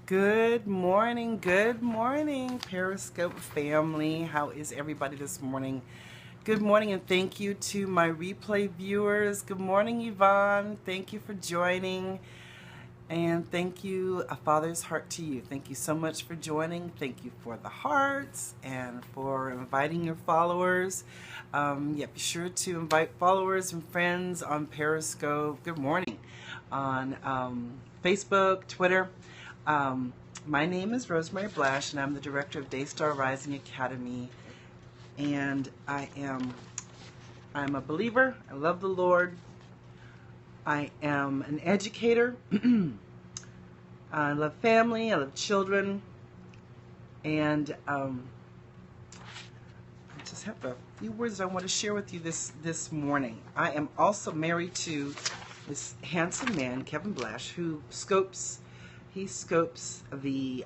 Good morning, Periscope family. How is everybody this morning? Good morning, and thank you to my replay viewers. Good morning, Yvonne. Thank you for joining. And thank you, A Father's Heart to you. Thank you so much for joining. Thank you for the hearts and for inviting your followers. Be sure to invite followers and friends on Periscope. Good morning. On Facebook, Twitter. My name is Rosemary Blash, and I'm the director of Daystar Rising Academy. And I'm a believer. I love the Lord. I am an educator. I love family. I love children. And I just have a few words I want to share with you this morning. I am also married to this handsome man, Kevin Blash, who scopes the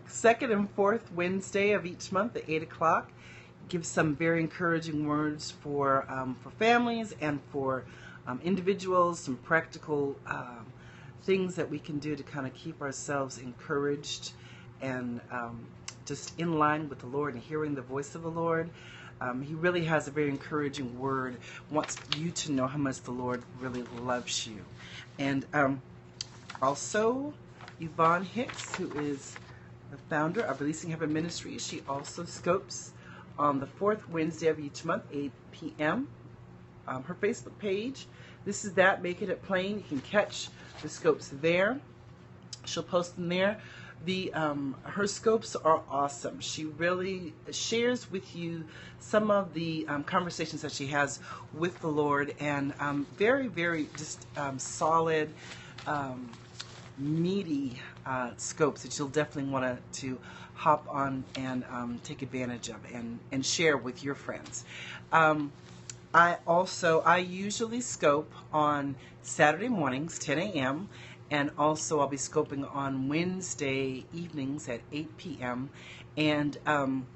second and fourth Wednesday of each month at 8 o'clock. Gives some very encouraging words for families and for individuals, some practical things that we can do to kind of keep ourselves encouraged and just in line with the Lord and hearing the voice of the Lord. He really has a very encouraging word, wants you to know how much the Lord really loves you. And also, Yvonne Hicks, who is the founder of Releasing Heaven Ministries, she also scopes on the fourth Wednesday of each month, 8 p.m. Her Facebook page. This is that, Making It Plain. You can catch the scopes there. She'll post them there. Her scopes are awesome. She really shares with you some of the conversations that she has with the Lord, and very, very just solid, meaty scopes that you'll definitely want to hop on and take advantage of and share with your friends. I usually scope on Saturday mornings, 10 a.m., and also I'll be scoping on Wednesday evenings at 8 p.m. And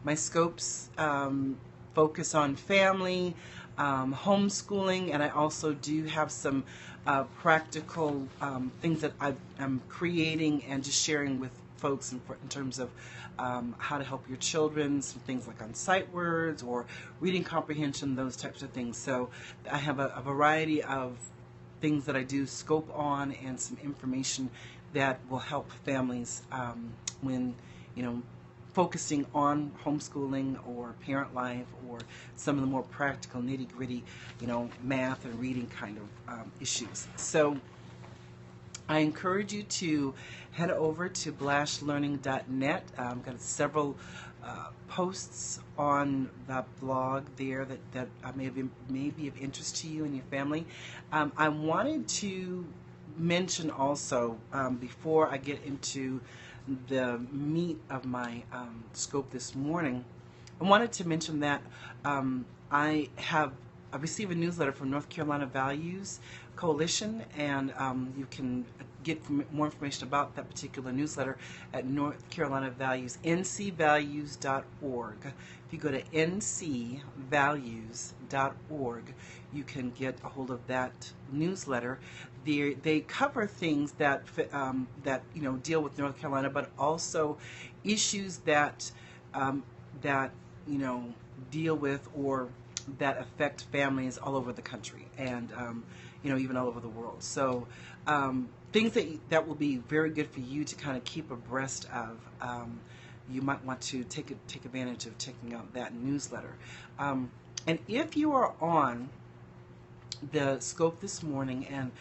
my scopes focus on family, homeschooling, and I also do have some practical things that I'm creating and just sharing with folks in terms of how to help your children, some things like on sight words or reading comprehension, those types of things. So I have a variety of things that I do scope on and some information that will help families when, focusing on homeschooling or parent life or some of the more practical nitty-gritty, math and reading kind of issues. So I encourage you to head over to blashlearning.net. I've got several posts on the blog there that may be of interest to you and your family. I wanted to mention also, before I get into the meat of my scope this morning, I wanted to mention that I received a newsletter from North Carolina Values Coalition, and you can get more information about that particular newsletter at North Carolina Values, ncvalues.org. If you go to ncvalues.org, you can get a hold of that newsletter. They cover things that deal with North Carolina, but also issues that deal with or that affect families all over the country and even all over the world. So things that will be very good for you to kind of keep abreast of. You might want to take advantage of checking out that newsletter. And if you are on the scope this morning and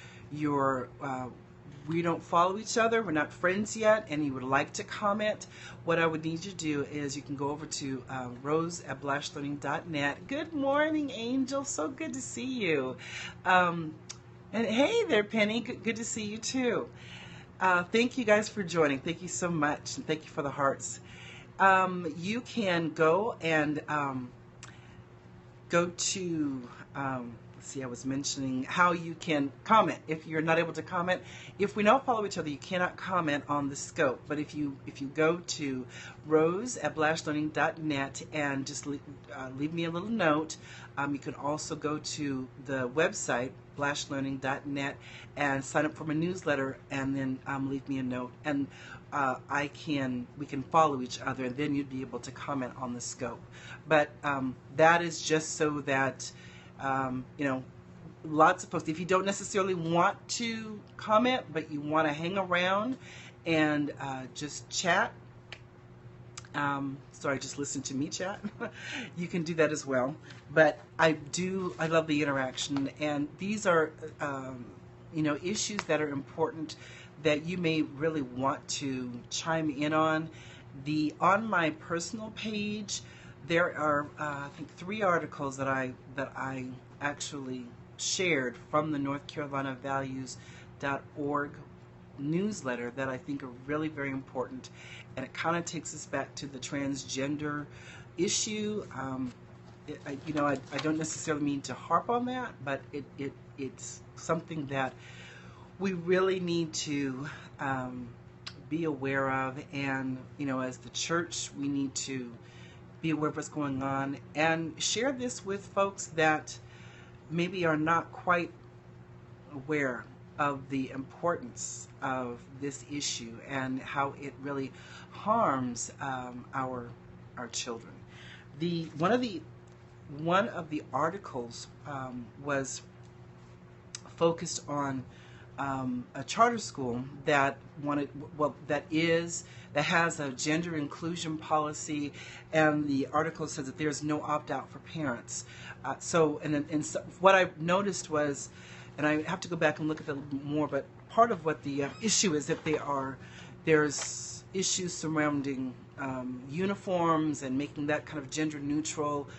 we don't follow each other, we're not friends yet, and you would like to comment, what I would need you to do is you can go over to rose@blashlearning.net. Good morning, Angel. So good to see you. And hey there, Penny. Good to see you too. Thank you guys for joining. Thank you so much, and thank you for the hearts. You can go and go to I was mentioning how you can comment if you're not able to comment. If we don't follow each other, you cannot comment on the scope. But if you go to rose@blashlearning.net and just leave me a little note, you can also go to the website blashlearning.net and sign up for my newsletter, and then leave me a note, and we can follow each other, and then you'd be able to comment on the scope. But that is just so that lots of folks, if you don't necessarily want to comment, but you want to hang around and just chat, sorry, just listen to me chat, you can do that as well. But I love the interaction, and these are issues that are important that you may really want to chime in on. On my personal page, there are I think 3 articles that I actually shared from the NorthCarolinaValues.org newsletter that I think are really very important, and it kind of takes us back to the transgender issue. I don't necessarily mean to harp on that, but it's something that we really need to be aware of, and as the church, we need to be aware of what's going on and share this with folks that maybe are not quite aware of the importance of this issue and how it really harms our children. One of the articles was focused on a charter school that has a gender inclusion policy, and the article says that there's no opt-out for parents. So what I noticed was, and I have to go back and look at that a little bit more, but part of what the issue is that there's issues surrounding uniforms and making that kind of gender neutral.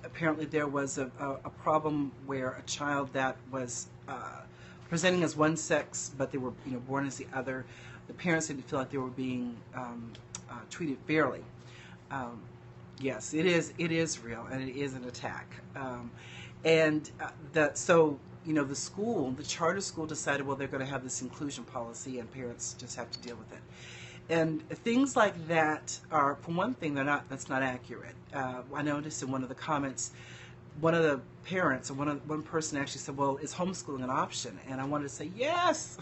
Apparently there was a problem where a child that was presenting as one sex, but they were born as the other, the parents didn't feel like they were being treated fairly. Yes, it is real, and it is an attack. The charter school decided, well, they're going to have this inclusion policy, and parents just have to deal with it. And things like that are, for one thing, that's not accurate. I noticed in one of the comments, one of the parents, or one person actually said, well, is homeschooling an option? And I wanted to say, yes,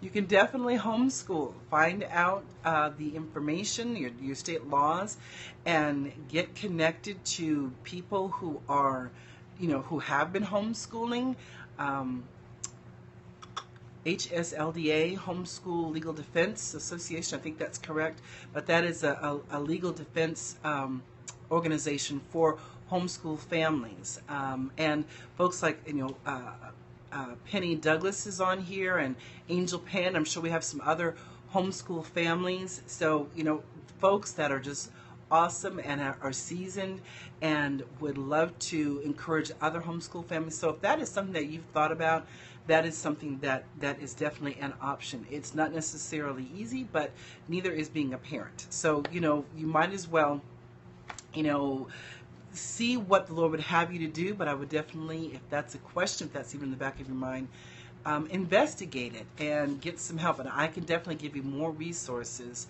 you can definitely homeschool. Find out the information, your state laws, and get connected to people who are, who have been homeschooling. HSLDA, Homeschool Legal Defense Association, I think that's correct, but that is a legal defense organization for homeschool families, and folks like Penny Douglas is on here, and Angel Penn. I'm sure we have some other homeschool families. So folks that are just awesome and are seasoned and would love to encourage other homeschool families. So if that is something that you've thought about, that is something that is definitely an option. It's not necessarily easy, but neither is being a parent. So you might as well see what the Lord would have you to do, but I would definitely, if that's a question, if that's even in the back of your mind, investigate it and get some help. And I can definitely give you more resources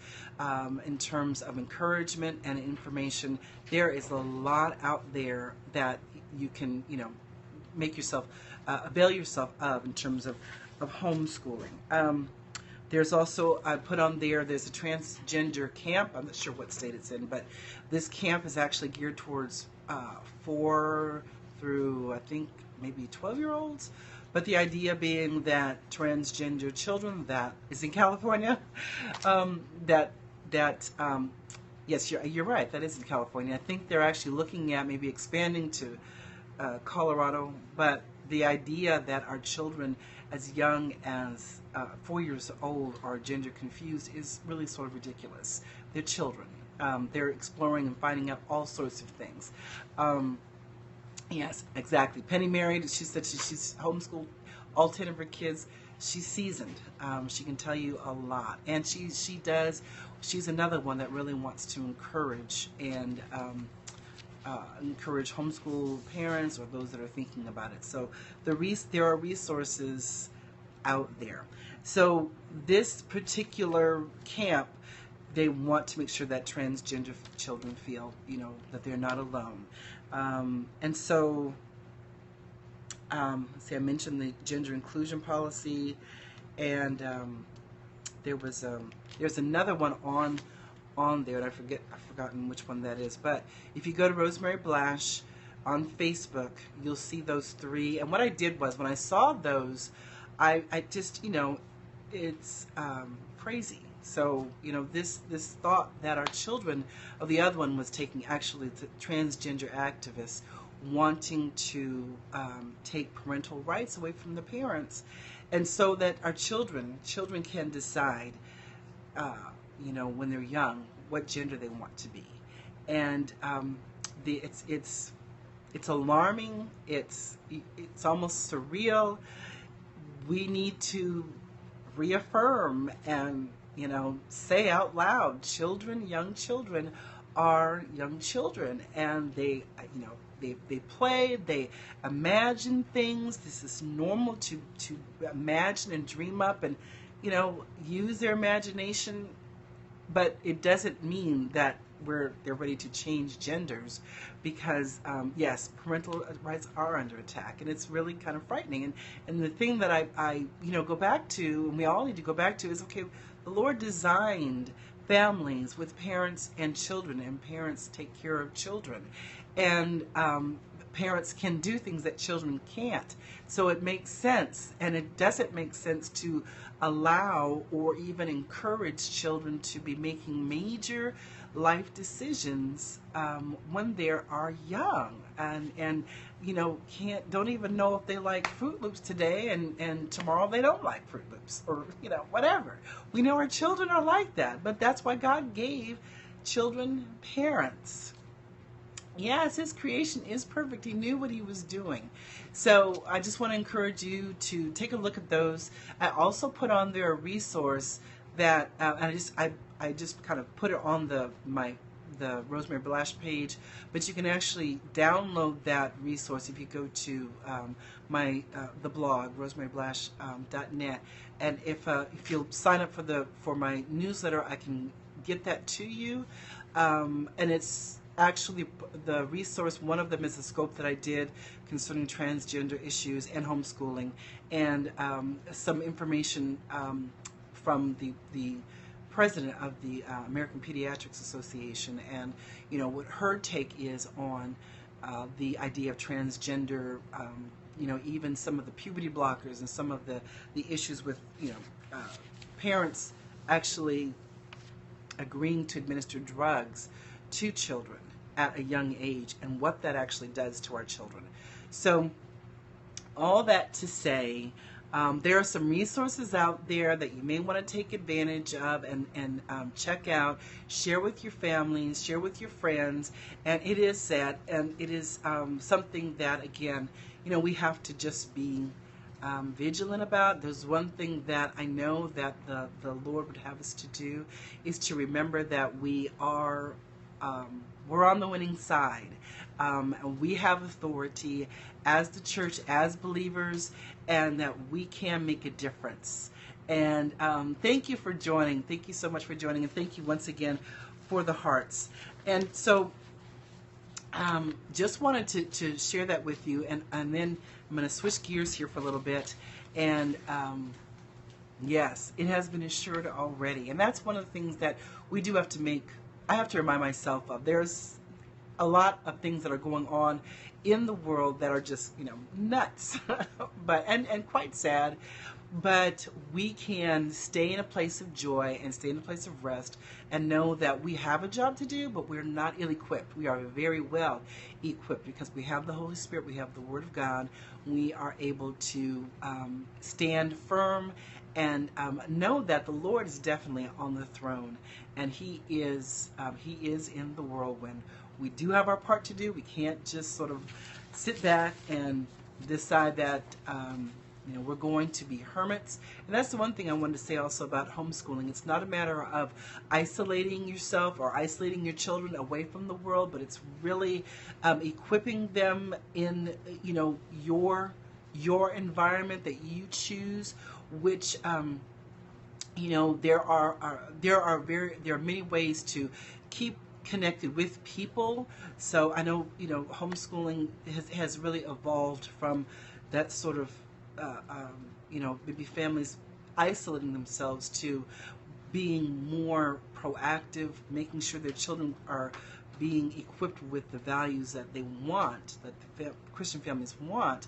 in terms of encouragement and information. There is a lot out there that you can, make yourself, avail yourself of in terms of homeschooling. There's also, I put on there's a transgender camp. I'm not sure what state it's in, but this camp is actually geared towards 4 through, I think, maybe 12-year-olds. But the idea being that transgender children, that is in California, yes, you're right, that is in California. I think they're actually looking at maybe expanding to Colorado, but the idea that our children as young as 4 years old are gender confused is really sort of ridiculous. They're children. They're exploring and finding out all sorts of things. Yes, exactly. Penny married. She said she's homeschooled all 10 of her kids. She's seasoned. She can tell you a lot. And she's another one that really wants to encourage and encourage homeschool parents or those that are thinking about it. So there are resources out there. So this particular camp, they want to make sure that transgender children feel, that they're not alone. And so See, I mentioned the gender inclusion policy, and there's another one on there, and I've forgotten which one that is. But if you go to Rosemary Blash on Facebook, you'll see those three. And what I did was, when I saw those, I just, it's crazy. So, this thought that our children, the other one was taking, actually, the transgender activists wanting to take parental rights away from the parents, and so that our children can decide, when they're young, what gender they want to be. And it's alarming. It's almost surreal. We need to reaffirm and say out loud, young children are young children, and they play, they imagine things. This is normal to imagine and dream up and use their imagination, but it doesn't mean that they're ready to change genders, because yes, parental rights are under attack, and it's really kind of frightening. And the thing that I go back to, and we all need to go back to, is, okay, the Lord designed families with parents and children, and parents take care of children, and parents can do things that children can't. So it makes sense, and it doesn't make sense to allow or even encourage children to be making major life decisions when they are young, and don't even know if they like Fruit Loops today, and tomorrow they don't like Fruit Loops, or whatever. We know our children are like that, but that's why God gave children parents. Yes, his creation is perfect. He knew what he was doing. So I just want to encourage you to take a look at those. I also put on there a resource that I just kind of put it on the Rosemary Blash page, but you can actually download that resource if you go to the blog, rosemaryblash.net, and if you'll sign up for my newsletter, I can get that to you, and it's actually the resource. One of them is a scope that I did concerning transgender issues and homeschooling, and some information from the president of the American Pediatrics Association, and what her take is on the idea of transgender, even some of the puberty blockers and some of the issues with parents actually agreeing to administer drugs to children at a young age, and what that actually does to our children. So all that to say, there are some resources out there that you may want to take advantage of and check out, share with your families, share with your friends. And it is sad, and it is something that, again, we have to just be vigilant about. There's one thing that I know that the Lord would have us to do, is to remember that we are we're on the winning side. And we have authority as the church, as believers, and that we can make a difference. And thank you for joining. Thank you so much for joining, and thank you once again for the hearts. And so just wanted to share that with you, and then I'm going to switch gears here for a little bit. And yes, it has been assured already. And that's one of the things that we do have to I have to remind myself of. There's a lot of things that are going on in the world that are just, nuts, and quite sad. But we can stay in a place of joy and stay in a place of rest, and know that we have a job to do, but we're not ill-equipped. We are very well equipped, because we have the Holy Spirit, we have the Word of God. We are able to stand firm and know that the Lord is definitely on the throne, and He is in the whirlwind. We do have our part to do. We can't just sort of sit back and decide that we're going to be hermits. And that's the one thing I wanted to say also about homeschooling. It's not a matter of isolating yourself or isolating your children away from the world, but it's really equipping them in your environment that you choose, which there are many ways to keep connected with people. So I know homeschooling has really evolved from that sort of, maybe families isolating themselves to being more proactive, making sure their children are being equipped with the values that they want, that the Christian families want,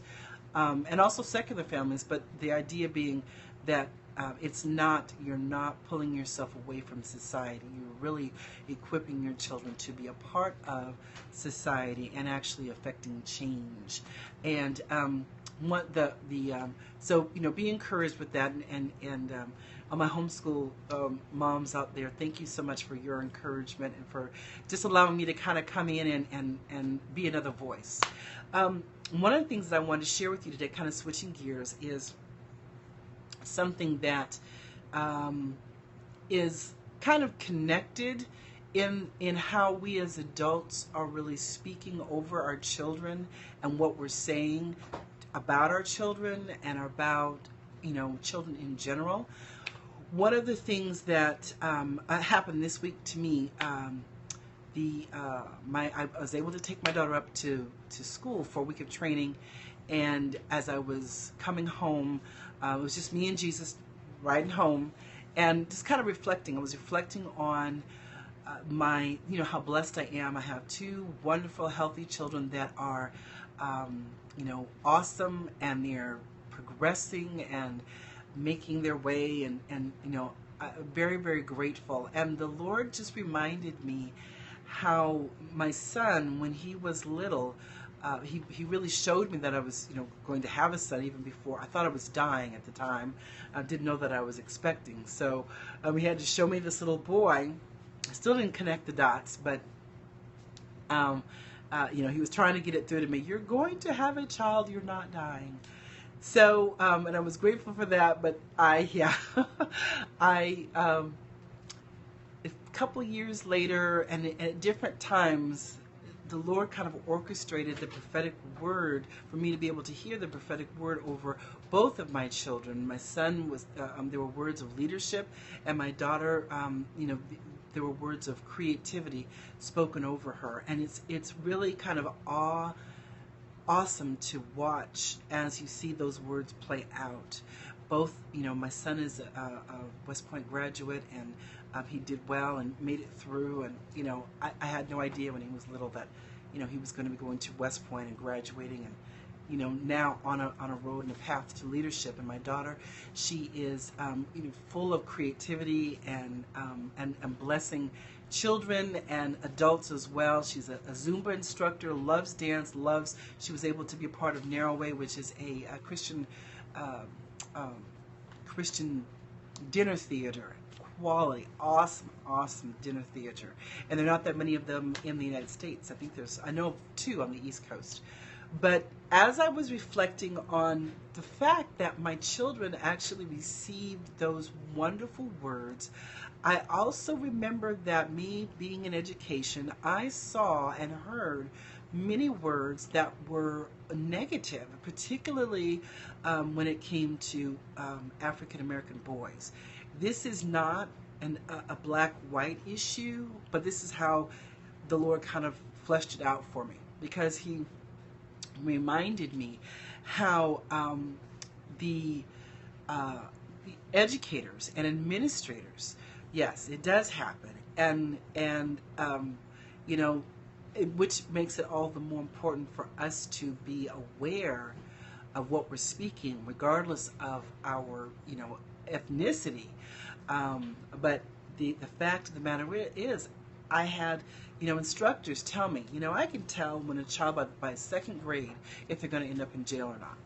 and also secular families, but the idea being that you're not pulling yourself away from society. You're really equipping your children to be a part of society and actually affecting change. And be encouraged with that. And all my homeschool moms out there, thank you so much for your encouragement and for just allowing me to kind of come in and be another voice. One of the things that I wanted to share with you today, kind of switching gears, is something that is kind of connected in how we as adults are really speaking over our children and what we're saying about our children and about children in general. One of the things that happened this week to me, I was able to take my daughter up to school for a week of training, and as I was coming home, it was just me and Jesus riding home, and just kind of reflecting. I was reflecting on how blessed I am. I have two wonderful, healthy children that are, awesome, and they're progressing and making their way, and very, very grateful. And the Lord just reminded me how my son, when he was little, he really showed me that I was, going to have a son even before. I thought I was dying at the time. I didn't know that I was expecting. So he had to show me this little boy. I still didn't connect the dots, but he was trying to get it through to me. You're going to have a child. You're not dying. So, and I was grateful for that. But a couple years later, and at different times, the Lord kind of orchestrated the prophetic word for me to be able to hear the prophetic word over both of my children. My son was, there were words of leadership, and my daughter, there were words of creativity spoken over her. And it's really kind of awesome to watch as you see those words play out. Both, my son is a West Point graduate, and he did well and made it through. And, I had no idea when he was little that, he was going to be going to West Point and graduating, and, now on a road and a path to leadership. And my daughter, she is, full of creativity and blessing children and adults as well. She's a Zumba instructor, loves dance, she was able to be a part of Narrowway, which is a Christian Christian dinner theater. Quality, awesome dinner theater. And there are not that many of them in the United States. I know of two on the East Coast. But as I was reflecting on the fact that my children actually received those wonderful words, I also remembered that me being in education, I saw and heard many words that were negative, particularly when it came to African American boys. This is not a black-white issue, but this is how the Lord kind of fleshed it out for me, because He reminded me how the educators and administrators, yes, it does happen, and which makes it all the more important for us to be aware of what we're speaking, regardless of our ethnicity. But the fact of the matter is, I had instructors tell me, I can tell when a child by second grade if they're going to end up in jail or not.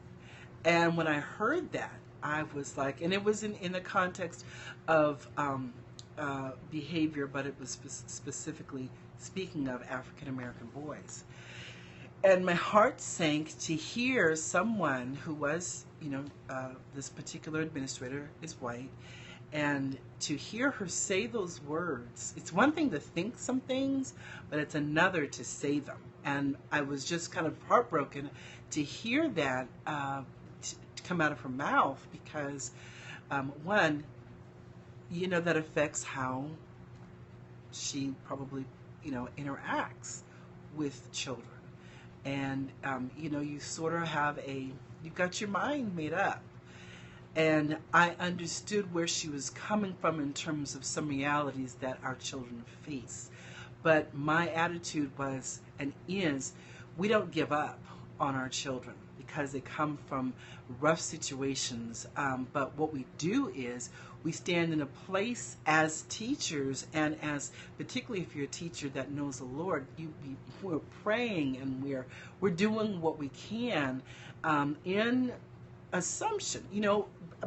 And when I heard that, I was like, and it was in the context of behavior, but it was specifically speaking of African American boys. And my heart sank to hear someone who was, this particular administrator is white, and to hear her say those words. It's one thing to think some things, but it's another to say them. And I was just kind of heartbroken to hear that to come out of her mouth, because one, that affects how she probably, interacts with children. And, you sort of have a you've got your mind made up. And I understood where she was coming from in terms of some realities that our children face. But my attitude was and is, we don't give up on our children because they come from rough situations. But what we do is we stand in a place as teachers, and as particularly if you're a teacher that knows the Lord, we're praying and we're doing what we can in assumption,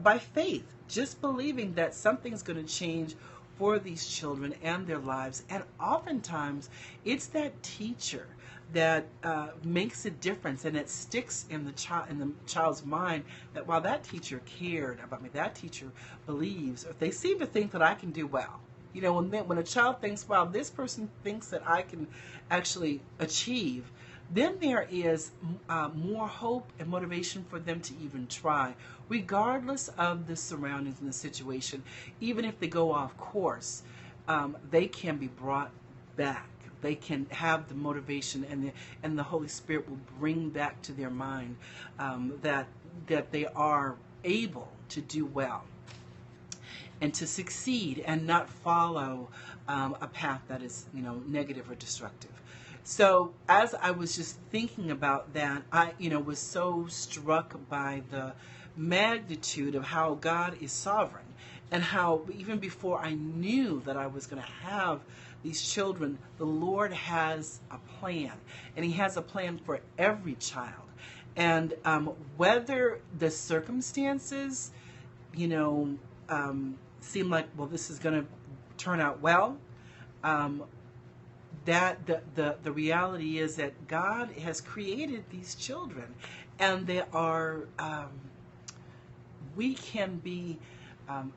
by faith, just believing that something's going to change for these children and their lives. And oftentimes it's that teacher that makes a difference, and it sticks in the child's mind that, while that teacher cared about me, that teacher believes, or they seem to think that I can do well. When a child thinks, wow, this person thinks that I can actually achieve, then there is more hope and motivation for them to even try, regardless of the surroundings and the situation. Even if they go off course, they can be brought back. They can have the motivation, and the Holy Spirit will bring back to their mind that they are able to do well and to succeed and not follow a path that is, negative or destructive. So as I was just thinking about that, I, was so struck by the magnitude of how God is sovereign, and how even before I knew that I was going to have these children, the Lord has a plan, and He has a plan for every child. And whether the circumstances, seem like, well, this is going to turn out well, that the reality is that God has created these children, and they are we can be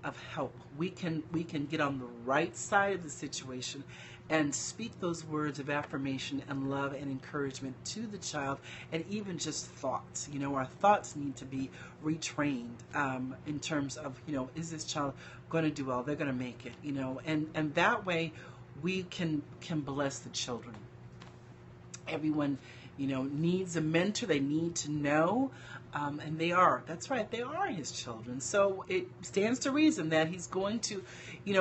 of help. We can get on the right side of the situation and speak those words of affirmation and love and encouragement to the child, and even just thoughts. Our thoughts need to be retrained in terms of, is this child going to do well? They're going to make it, and that way we can bless the children. Everyone, needs a mentor. They need to know, and that's right, they are His children. So it stands to reason that He's going to, we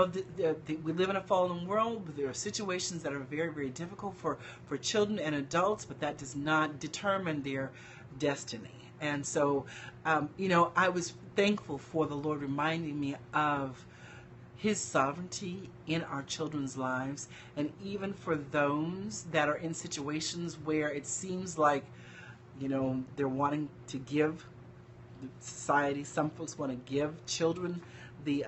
live in a fallen world. There are situations that are very, very difficult for children and adults, but that does not determine their destiny. And so, I was thankful for the Lord reminding me of His sovereignty in our children's lives, and even for those that are in situations where it seems like, they're wanting to give society. Some folks want to give children the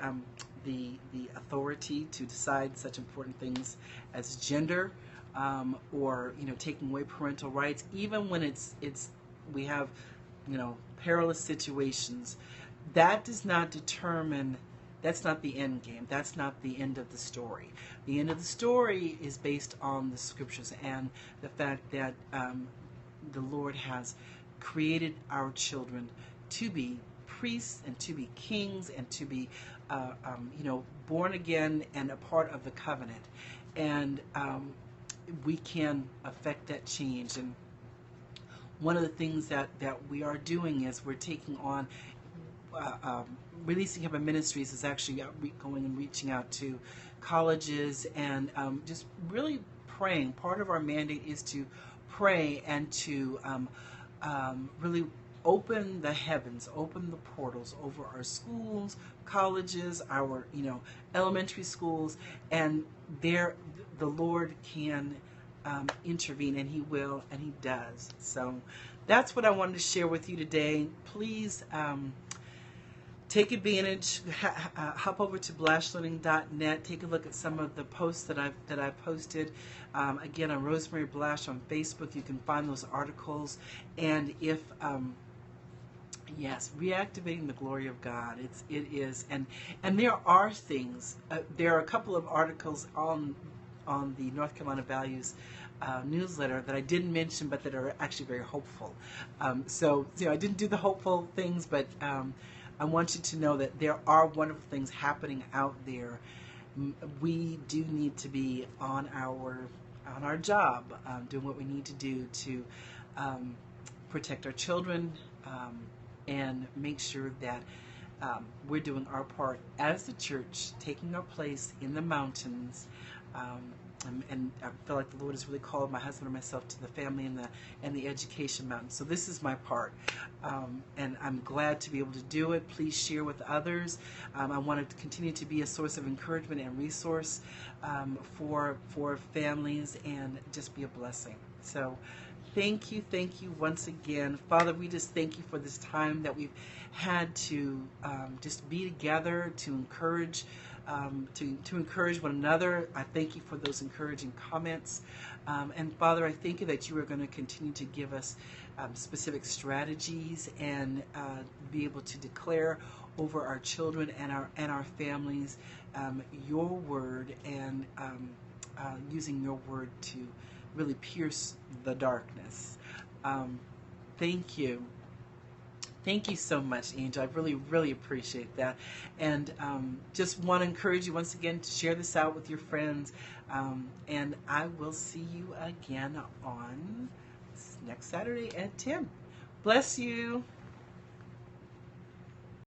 authority to decide such important things as gender, or taking away parental rights, even when we have perilous situations. That does not determine. That's not the end game. That's not the end of the story. The end of the story is based on the scriptures and the fact that the Lord has created our children to be priests and to be kings and to be, born again and a part of the covenant. And we can affect that change. And one of the things that we are doing is we're taking on Releasing Heaven Ministries is actually going and reaching out to colleges and just really praying. Part of our mandate is to pray and to really open the heavens, open the portals over our schools, colleges, our elementary schools, and there the Lord can intervene, and He will, and He does. So that's what I wanted to share with you today. Please take advantage. Hop over to blashlearning.net. Take a look at some of the posts that I've posted. Again, on Rosemary Blash on Facebook, you can find those articles. And if yes, reactivating the glory of God. It is, and there are things. There are a couple of articles on the North Carolina Values newsletter that I didn't mention, but that are actually very hopeful. So I didn't do the hopeful things, but I want you to know that there are wonderful things happening out there. We do need to be on our job, doing what we need to do to protect our children, and make sure that we're doing our part as the church, taking our place in the mountains. And I feel like the Lord has really called my husband and myself to the family and the education mountain. So this is my part, and I'm glad to be able to do it. Please share with others. I want to continue to be a source of encouragement and resource for families, and just be a blessing. So thank you once again. Father, we just thank you for this time that we've had to just be together, to encourage to encourage one another. I thank you for those encouraging comments. And Father, I thank you that you are going to continue to give us specific strategies and be able to declare over our children and our families your word, and using your word to really pierce the darkness. Thank you. Thank you so much, Angel. I really appreciate that. And just want to encourage you once again to share this out with your friends. And I will see you again on next Saturday at 10. Bless you.